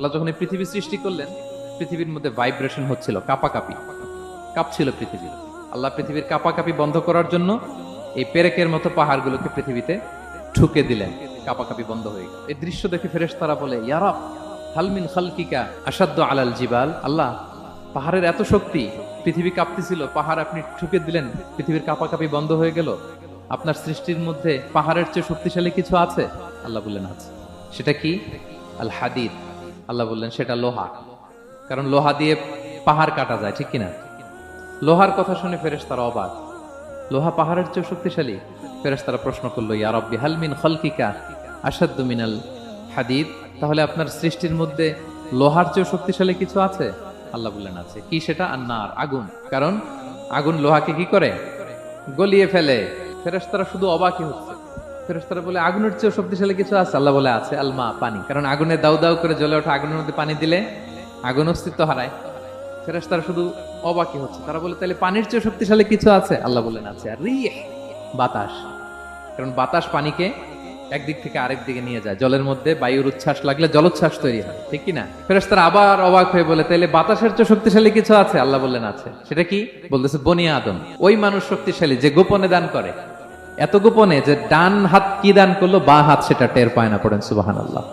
আল্লাহ যখন এই পৃথিবী সৃষ্টি করলেন, পৃথিবীর মধ্যে ভাইব্রেশন হচ্ছিল, কাঁপাকাঁপি, কাঁপছিল পৃথিবী। আল্লাহ পৃথিবীর কাঁপাকাঁপি বন্ধ করার জন্য এই পেরেকের মতো পাহাড়গুলোকে পৃথিবীতে ঠুকে দিলেন, কাঁপাকাঁপি বন্ধ হয়ে গেল। এই দৃশ্য দেখে ফেরেশতারা বলে, ইয়া রব, হাল মিন খালকিকা আসাদ্দু আলাল জিবাল। আল্লাহ, পাহাড়ের এত শক্তি, পৃথিবী কাঁপতেছিল, পাহাড় আপনি ঠুকে দিলেন, পৃথিবীর কাঁপাকাঁপি বন্ধ হয়ে গেল। আপনার সৃষ্টির মধ্যে পাহাড়ের চেয়ে শক্তিশালী কিছু আছে? আল্লাহ বললেন আছে। সেটা কি? আল হাদিদ। আল্লাহ বললেন সেটা লোহা, কারণ লোহা দিয়ে পাহাড় কাটা যায়, ঠিক কিনা? লোহার কথা শুনে ফেরেশতারা অবাক, লোহা পাহাড়ের চেয়ে শক্তিশালী? ফেরেশতারা প্রশ্ন করলো, ইয়া রাব্বি হাল মিন খালকিকা আশাদ্দু মিনাল হাদিদ। তাহলে আপনার সৃষ্টির মধ্যে লোহার চেয়ে শক্তিশালী কিছু আছে? আল্লাহ বললেন আছে। কি সেটা? আন্নার, আগুন। কারণ আগুন লোহাকে কি করে? গলিয়ে ফেলে। ফেরেশতারা শুধু অবাকই হচ্ছে। ফেরেশতারা বলে, আগুনের চেয়ে শক্তিশালী কিছু আছে? আল্লাহ বলে আছে, আলমা, পানি। কারণ আগুনে দাউ দাউ করে জ্বলে ওঠা আগুনের মধ্যে পানি দিলে আগুন অস্তিত্ব হারায়। ফেরেশতারা শুধু অবাকই হচ্ছে। তারা বলে, তাহলে পানির চেয়ে শক্তিশালী কিছু আছে? আল্লাহ বলেন আছে। আর রিহ, বাতাস। কারণ বাতাস পানিকে একদিক থেকে আরেক দিকে নিয়ে যায়। জলের মধ্যে বায়ুর উচ্ছ্বাস লাগলে জলোচ্ছ্বাস তৈরি হয়, ঠিক কিনা? ফেরেশতারা আবার অবাক হয়ে বলে, তাহলে বাতাসের চেয়ে শক্তিশালী কিছু আছে? আল্লাহ বললেন আছে। সেটা কি? বলতেছে বনি আদম। ওই মানুষ শক্তিশালী যে গোপনে দান করে, এত গোপনে যে ডান হাত কি দান করলো, বাঁ হাত সেটা টের পায় না। পড়েন সুবহানাল্লাহ।